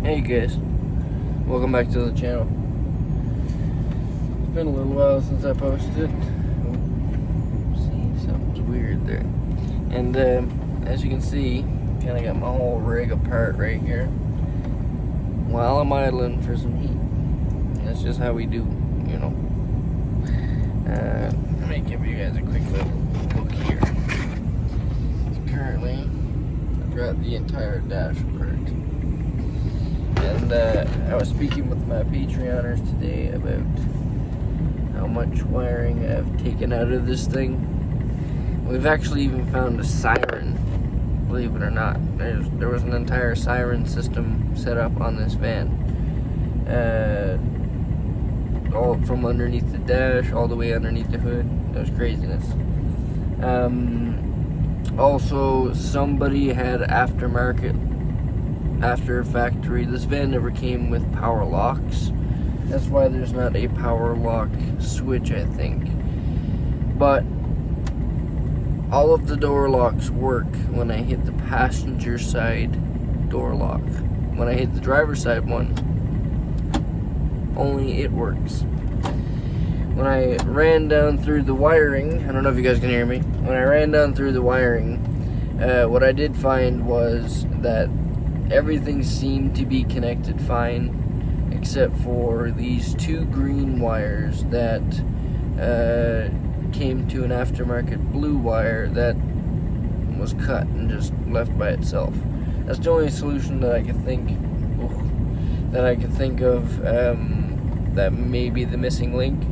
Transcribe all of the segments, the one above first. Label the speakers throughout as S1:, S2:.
S1: Hey guys, welcome back to the channel. It's been a little while since I posted. See, something's weird there. And as you can see, kind of got my whole rig apart right here while I'm idling for some heat. That's just how we do, you know. Let me give you guys a quick little look here. Currently, I've got the entire dash apart. And I was speaking with my Patreoners today about how much wiring I've taken out of this thing. We've actually even found a siren, believe it or not. There was an entire siren system set up on this van. All from underneath the dash, all the way underneath the hood. That was craziness. Also, somebody had after factory. This van never came with power locks. That's why there's not a power lock switch, I think. But all of the door locks work when I hit the passenger side door lock. When I hit the driver's side one, only it works. When I ran down through the wiring, I don't know if you guys can hear me. When I ran down through the wiring, what I did find was that everything seemed to be connected fine, except for these two green wires that came to an aftermarket blue wire that was cut and just left by itself. That's the only solution that I could think of that may be the missing link.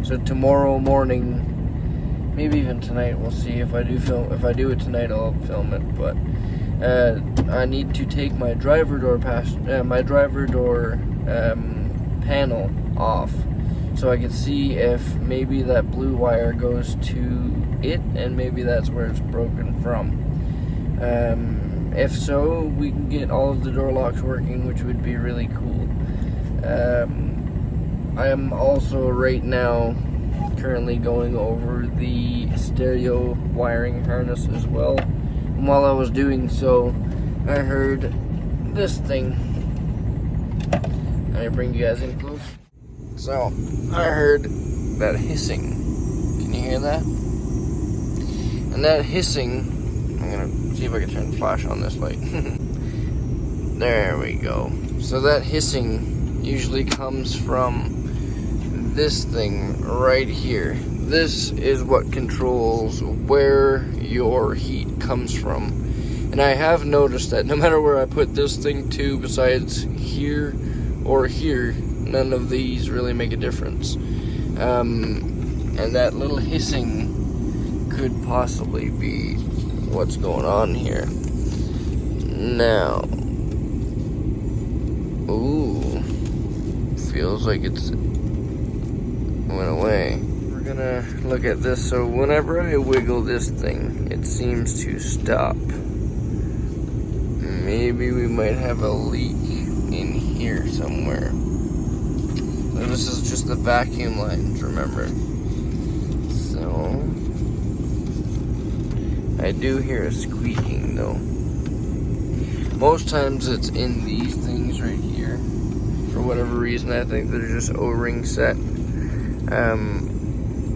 S1: So tomorrow morning, maybe even tonight, we'll see if I do film. If I do it tonight, I'll film it. But I need to take my driver door panel off, so I can see if maybe that blue wire goes to it, and maybe that's where it's broken from. If so, we can get all of the door locks working, which would be really cool. I am also right now currently going over the stereo wiring harness as well. And while I was doing so, I heard this thing. Let me bring you guys in close. So, I heard that hissing. Can you hear that? And that hissing, I'm gonna see if I can turn the flash on this light. There we go. So that hissing usually comes from this thing right here. This is what controls where your heat comes from. And I have noticed that no matter where I put this thing to, besides here or here, none of these really make a difference. And that little hissing could possibly be what's going on here. Now, ooh, feels like it's went away. We're gonna look at this. So whenever I wiggle this thing, it seems to stop. Maybe we might have a leak in here somewhere. So this is just the vacuum lines, remember. So I do hear a squeaking though. Most times it's in these things right here. For whatever reason, I think they're just O-ring set.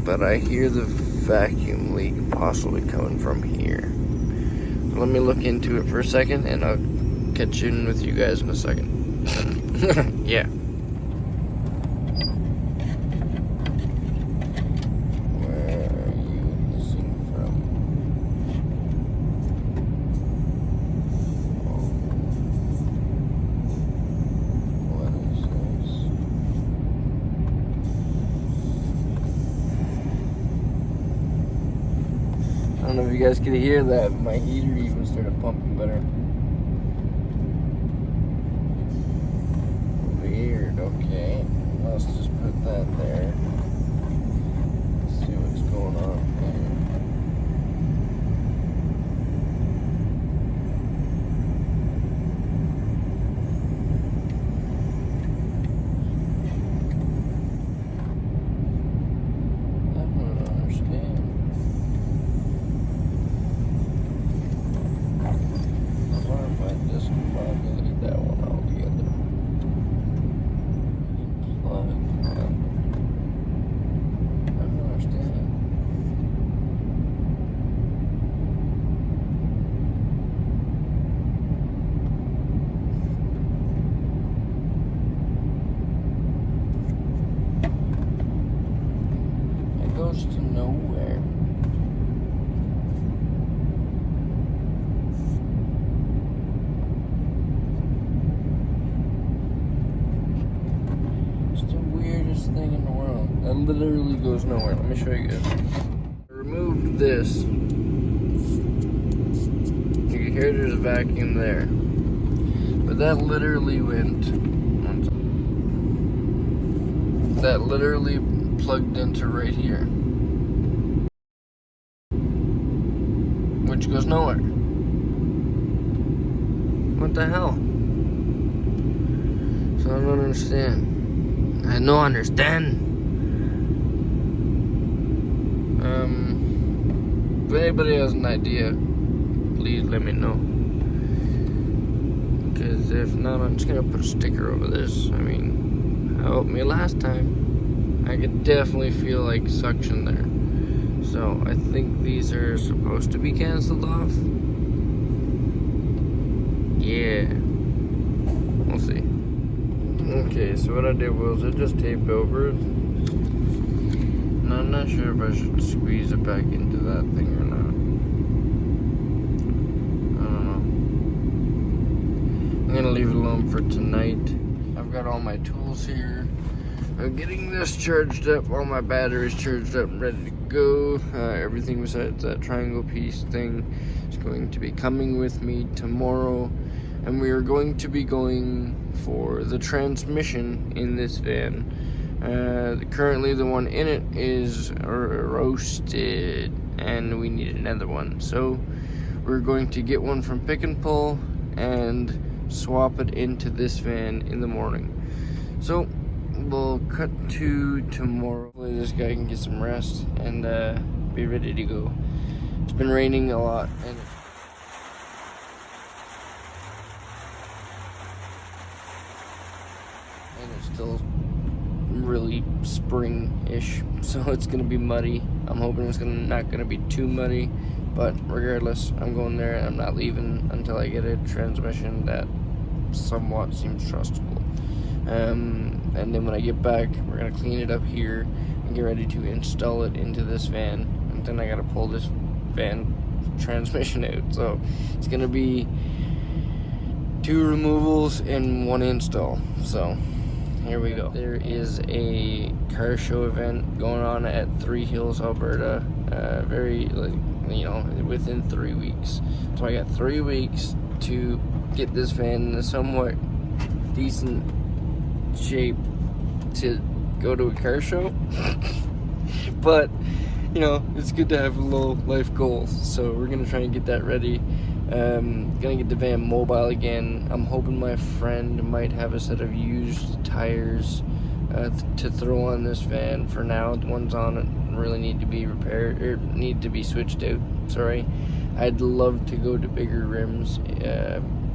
S1: But I hear the vacuum leak possibly coming from here. So let me look into it for a second, and I'll catch in with you guys in a second. Yeah. Where are you hissing from? What is this? I don't know if you guys could hear that, but my heater even started pumping better. Weird, okay. Let's just put that there. Let's see what's going on here. I don't understand. I wonder if I just delete that one altogether. thing in the world. That literally goes nowhere. Let me show you guys. I removed this. You can hear there's a vacuum there. But that literally went... That literally plugged into right here. Which goes nowhere. What the hell? So I don't understand. I don't understand. If anybody has an idea, please let me know. Because if not, I'm just gonna put a sticker over this. I mean, helped me last time. I could definitely feel like suction there. So I think these are supposed to be canceled off. Yeah. We'll see. Okay, so what I did was I just taped over it. And I'm not sure if I should squeeze it back into that thing or not. I don't know. I'm gonna leave it alone for tonight. I've got all my tools here. I'm getting this charged up, all my batteries charged up and ready to go. Everything besides that triangle piece thing is going to be coming with me tomorrow. And we are going to be going for the transmission in this van. Currently the one in it is roasted and we need another one. So we're going to get one from Pick and Pull and swap it into this van in the morning. So we'll cut to tomorrow. Hopefully this guy can get some rest and be ready to go. It's been raining a lot and it's still really spring-ish, so it's gonna be muddy. I'm hoping it's not gonna be too muddy, but regardless, I'm going there and I'm not leaving until I get a transmission that somewhat seems trustable. And then when I get back, we're gonna clean it up here and get ready to install it into this van. And then I gotta pull this van transmission out, so it's gonna be 2 removals and 1 install. So here we go. There is a car show event going on at Three Hills, Alberta. Very, within 3 weeks. So I got 3 weeks to get this van in a somewhat decent shape to go to a car show. But, it's good to have little life goals. So we're gonna try and get that ready. Gonna get the van mobile again. I'm hoping my friend might have a set of used tires to throw on this van. For now, the ones on it really need to be repaired, or need to be switched out, sorry. I'd love to go to bigger rims,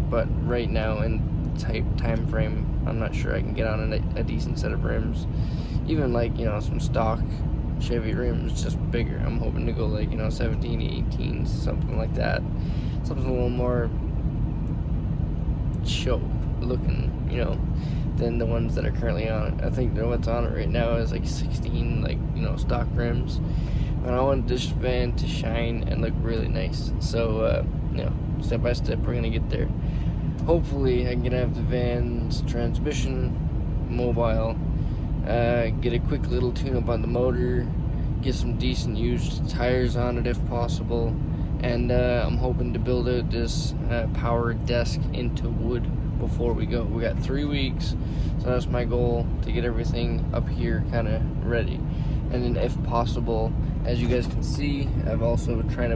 S1: but right now in time frame, I'm not sure I can get on a decent set of rims. Even some stock Chevy rims, just bigger. I'm hoping to go 17, 18s, something like that. Something a little more show looking, than the ones that are currently on it. I think what's on it right now is 16, stock rims. And I want this van to shine and look really nice. So, step by step, we're gonna get there. Hopefully, I can have the van's transmission mobile, get a quick little tune-up on the motor, get some decent used tires on it if possible. And I'm hoping to build out this power desk into wood before we go. We got 3 weeks, so that's my goal, to get everything up here kind of ready. And then if possible, as you guys can see, I've also been trying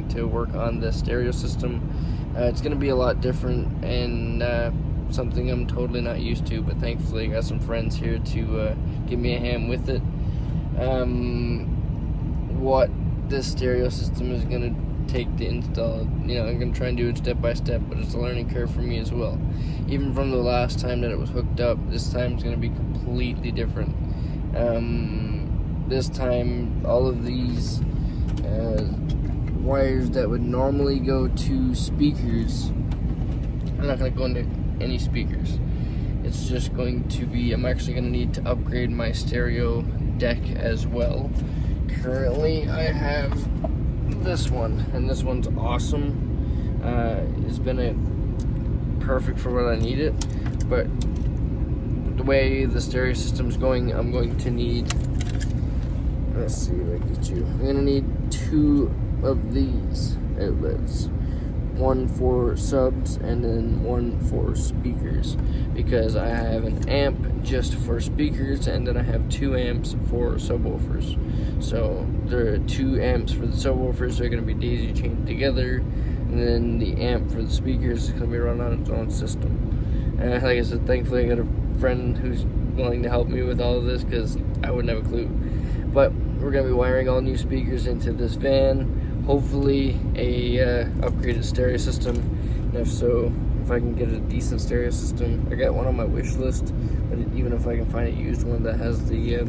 S1: to work on the stereo system. It's going to be a lot different and something I'm totally not used to, but thankfully I got some friends here to give me a hand with it. What this stereo system is going to take to install, I'm going to try and do it step by step, but it's a learning curve for me as well. Even from the last time that it was hooked up, this time is going to be completely different. This time, all of these wires that would normally go to speakers, I'm not going to go into any speakers. It's just going to be, I'm actually going to need to upgrade my stereo deck as well. Currently, I have this one, and this one's awesome. It's been perfect for what I needed, but the way the stereo system's going, I'm going to need, let's see if I get you. I'm gonna need 2 of these outlets. 1 for subs and then 1 for speakers, because I have an amp just for speakers and then I have 2 amps for subwoofers. So there are 2 amps for the subwoofers, they're going to be daisy chained together, and then the amp for the speakers is going to be run on its own system. And like I said, thankfully I got a friend who's willing to help me with all of this, because I wouldn't have a clue. But we're going to be wiring all new speakers into this van. Hopefully a upgraded stereo system, and if so, if I can get a decent stereo system. I got one on my wish list, but even if I can find a used one that has the 2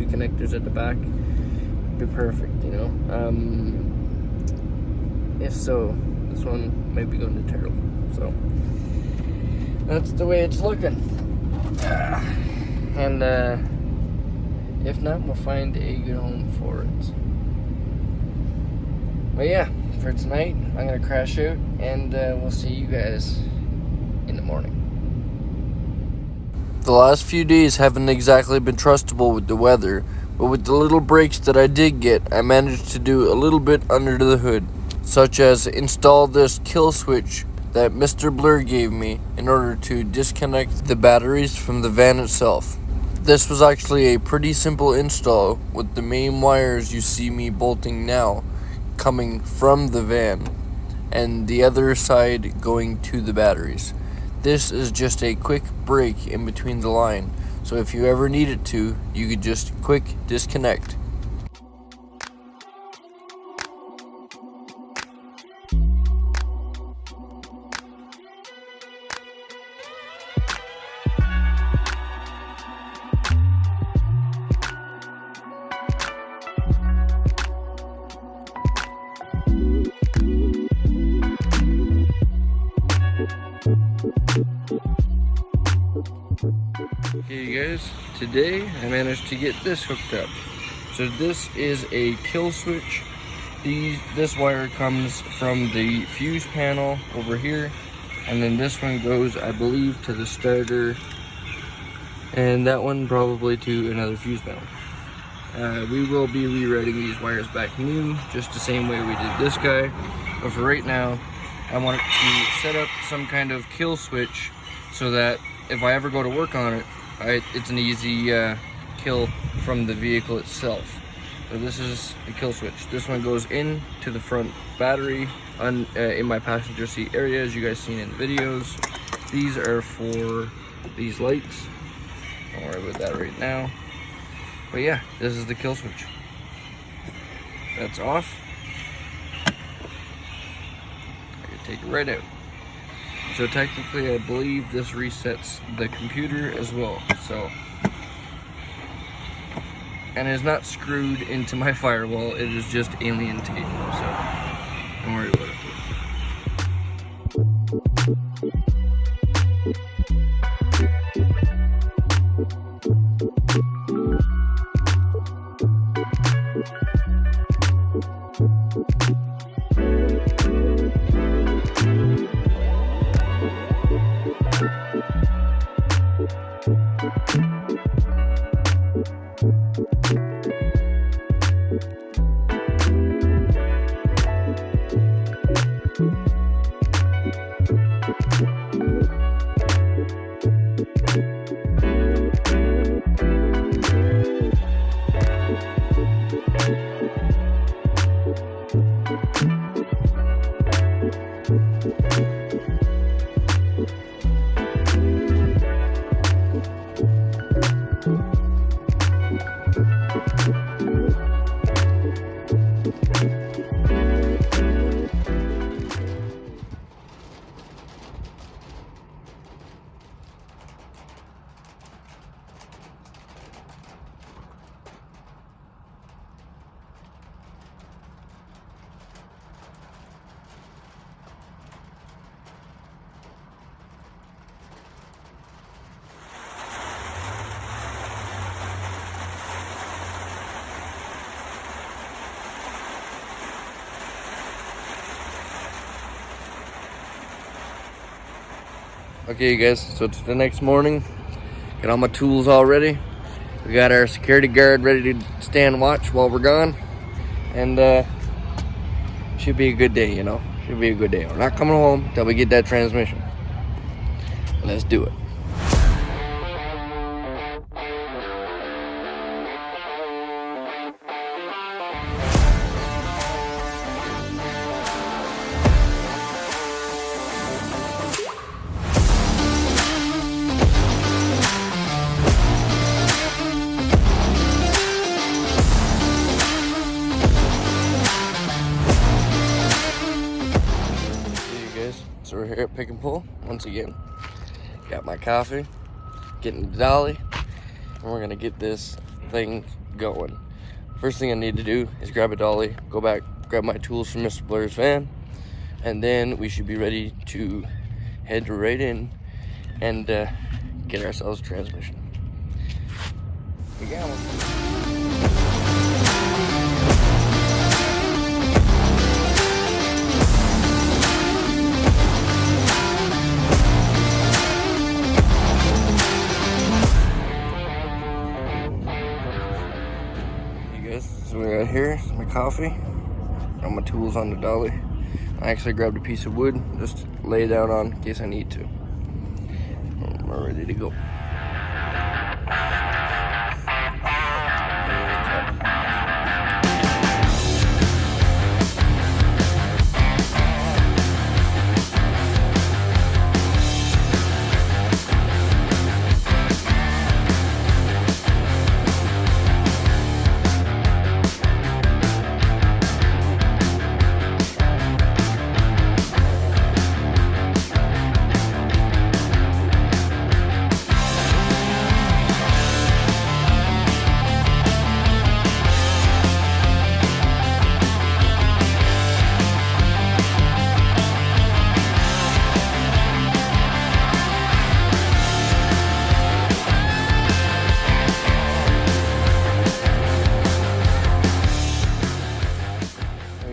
S1: connectors at the back, it'd be perfect, you know. If so, this one might be going to Terrell. So that's the way it's looking. And if not, we'll find a good home for it. But yeah, for tonight, I'm going to crash out, and we'll see you guys in the morning. The last few days haven't exactly been trustable with the weather, but with the little breaks that I did get, I managed to do a little bit under the hood, such as install this kill switch that Mr. Blur gave me in order to disconnect the batteries from the van itself. This was actually a pretty simple install, with the main wires you see me bolting now coming from the van and the other side going to the batteries. This is just a quick break in between the line, so if you ever needed to, you could just quick disconnect. Okay, you guys, today I managed to get this hooked up. So this is a kill switch. This wire comes from the fuse panel over here, and then this one goes, I believe, to the starter, and that one probably to another fuse panel. We will be rewriting these wires back new, just the same way we did this guy, but for right now, I want to set up some kind of kill switch so that if I ever go to work on it, it's an easy kill from the vehicle itself. So this is the kill switch. This one goes into the front battery in my passenger seat area, as you guys seen in the videos. These are for these lights. Don't worry about that right now. But yeah, this is the kill switch. That's off. I can take it right out. So technically, I believe this resets the computer as well. So, and it's not screwed into my firewall. It is just alien tape. So don't worry about it. Okay, you guys, so it's the next morning. Got all my tools all ready. We got our security guard ready to stand watch while we're gone. And should be a good day, you know. Should be a good day. We're not coming home till we get that transmission. Let's do it. So we're here at Pick and Pull once again. Got my coffee, getting the dolly, and we're gonna get this thing going. First thing I need to do is grab a dolly, go back, grab my tools from Mr. Blair's van, and then we should be ready to head right in and get ourselves a transmission. We got one. So we're out here, my coffee, got my tools on the dolly. I actually grabbed a piece of wood just to lay it down on in case I need to. We're ready to go.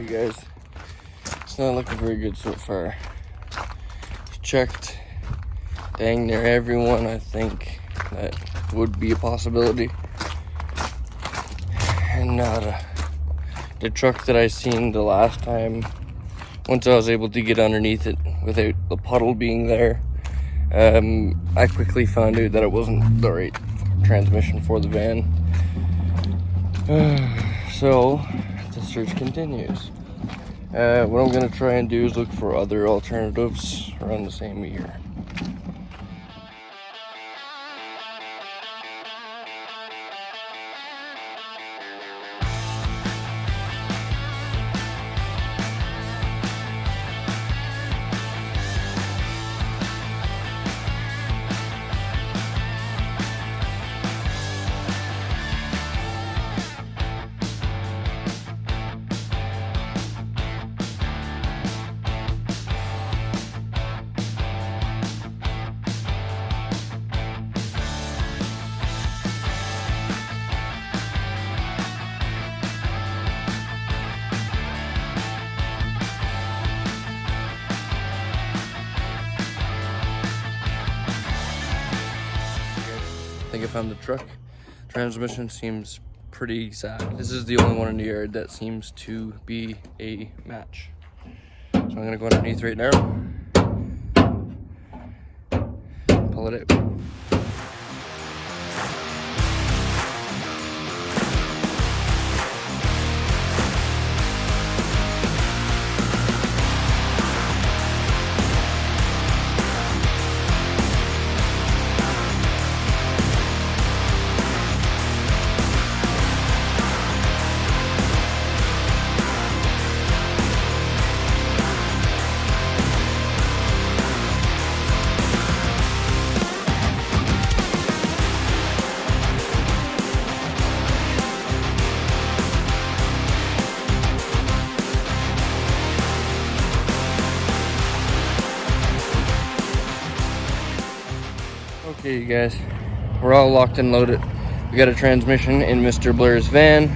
S1: Guys, it's not looking very good so far. Checked dang near everyone I think that would be a possibility, and the truck that I seen the last time, once I was able to get underneath it without the puddle being there, I quickly found out that it wasn't the right transmission for the van. So the search continues. What I'm going to try and do is look for other alternatives around the same year. I think I found the truck. Transmission seems pretty sad. This is the only one in the yard that seems to be a match. So I'm gonna go underneath right now, pull it out. Okay, you guys, we're all locked and loaded. We got a transmission in Mr. Blair's van.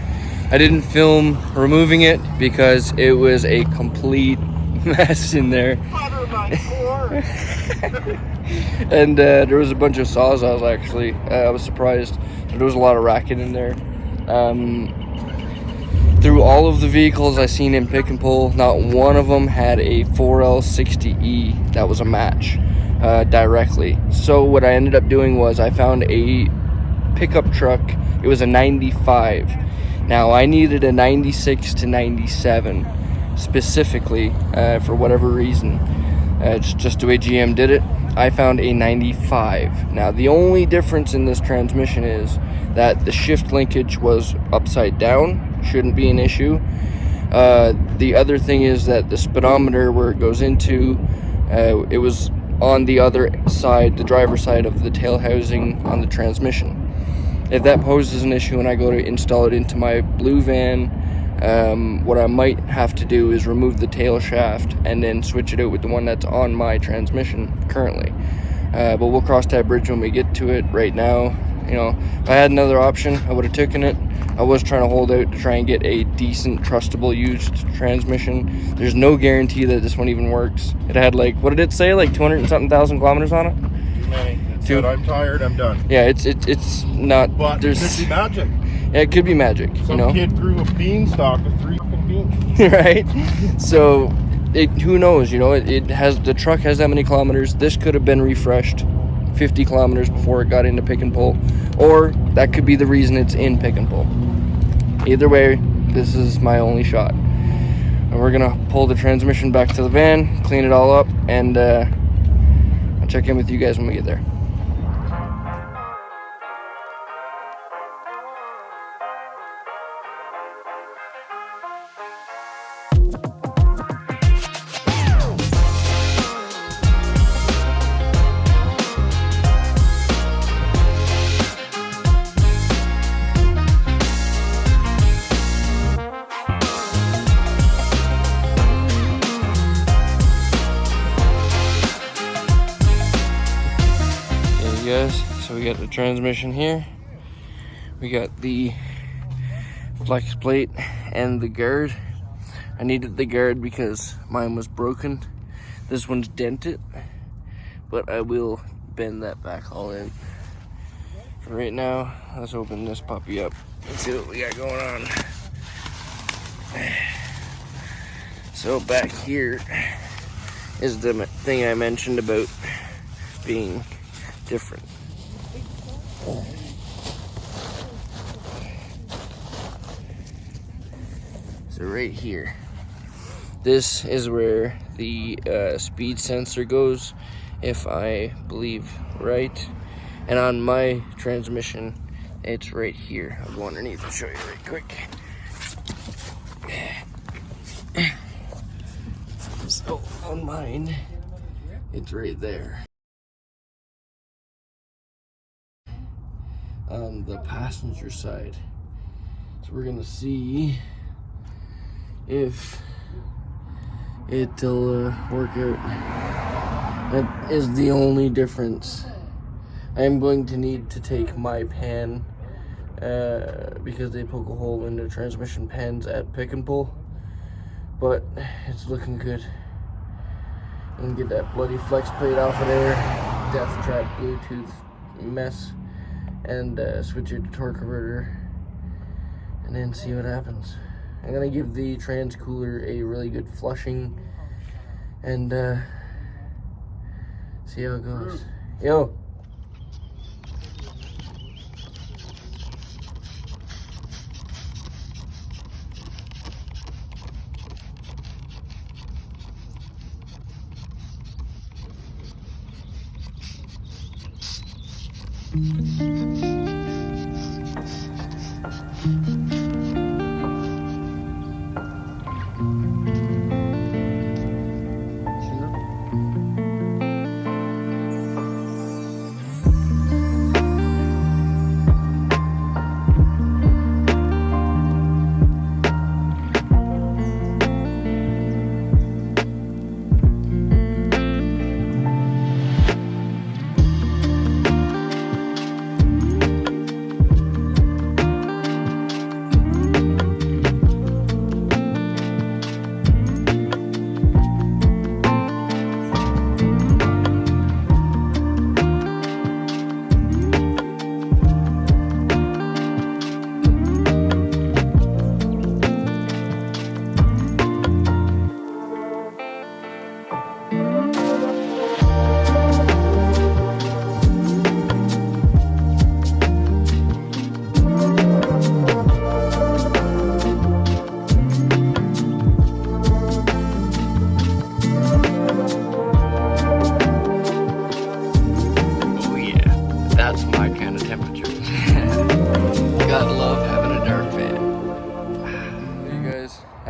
S1: I didn't film removing it because it was a complete mess in there. And there was a bunch of Sawzalls actually. I was surprised. There was a lot of racket in there. Through all of the vehicles I seen in Pick and Pull, not one of them had a 4L60E that was a match directly. So what I ended up doing was I found a pickup truck. It was a 95. Now I needed a 96 to 97 specifically for whatever reason. It's just the way GM did it. I found a 95. Now the only difference in this transmission is that the shift linkage was upside down. Shouldn't be an issue. The other thing is that the speedometer where it goes into, it was on the other side, the driver's side of the tail housing on the transmission. If that poses an issue and I go to install it into my blue van, what I might have to do is remove the tail shaft and then switch it out with the one that's on my transmission currently. But we'll cross that bridge when we get to it. Right now, you know, if I had another option, I would have taken it. I was trying to hold out to try and get a decent, trustable used transmission. There's no guarantee that this one even works. It had like, what did it say, like 200 and something thousand kilometers on it?
S2: Too many. It said, I'm tired, I'm done.
S1: Yeah, it's not.
S2: But
S1: there's,
S2: it could be magic.
S1: Yeah, it could be magic.
S2: Some
S1: you know?
S2: kid grew a beanstalk with 3 fucking beans.
S1: Right? So, who knows? You know, it has, the truck has that many kilometers. This could have been refreshed 50 kilometers before it got into Pick and Pull, or that could be the reason it's in Pick and Pull. Either way, this is my only shot. And we're gonna pull the transmission back to the van, clean it all up, and I'll check in with you guys when we get there. Guys, so we got the transmission here, we got the flex plate and the guard. I needed the guard because mine was broken. This one's dented, but I will bend that back all in. For right now, let's open this puppy up and see what we got going on. So back here is the thing I mentioned about being different. So right here, this is where the speed sensor goes, if I believe right. And on my transmission, it's right here. I'll go underneath and show you right quick. So on mine, it's right there. On the passenger side. So we're gonna see if it'll work out. That is the only difference. I'm going to need to take my pan because they poke a hole in the transmission pans at Pick and Pull, but it's looking good. And get that bloody flex plate off of there, death trap Bluetooth mess, and switch it to torque converter, and then see what happens. I'm gonna give the trans cooler a really good flushing and see how it goes. Yo.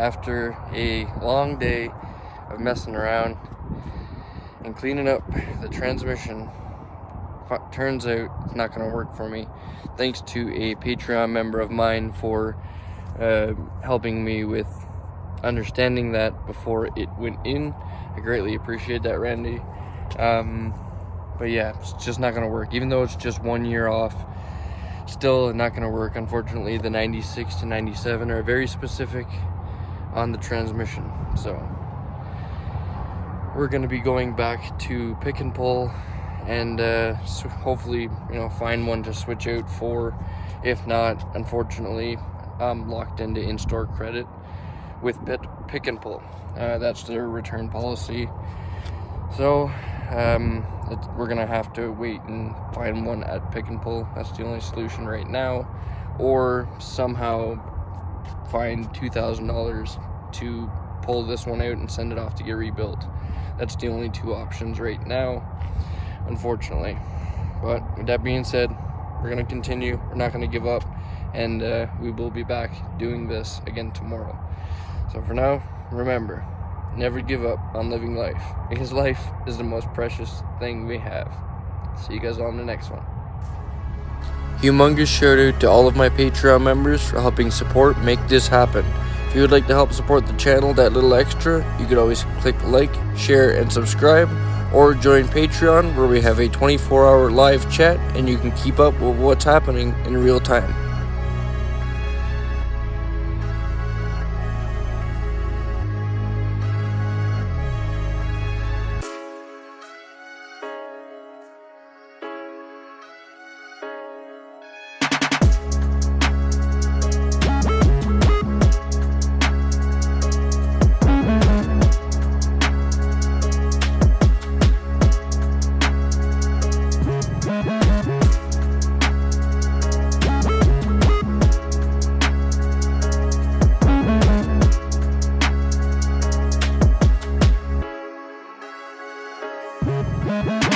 S1: after a long day of messing around and cleaning up the transmission. Turns out it's not going to work for me. Thanks to a Patreon member of mine for helping me with understanding that before it went in. I greatly appreciate that, Randy. But yeah, it's just not going to work. Even though it's just 1 year off, still not going to work. Unfortunately, the 96 to 97 are very specific on the transmission. So we're going to be going back to pick and pull and hopefully, find one to switch out for. If not, unfortunately, I'm locked into in-store credit with pick and pull. That's their return policy. So we're gonna have to wait and find one at pick and pull. That's the only solution right now, or somehow find $2,000 to pull this one out and send it off to get rebuilt. That's the only two options right now, unfortunately. But with that being said, we're gonna continue. We're not gonna give up, and we will be back doing this again tomorrow. So for now, remember, never give up on living life, because life is the most precious thing we have. See you guys on the next one. Humongous shout out to all of my Patreon members for helping support make this happen. If you would like to help support the channel that little extra, you could always click like, share, and subscribe, or join Patreon, where we have a 24-hour live chat and you can keep up with what's happening in real time.
S3: Bye.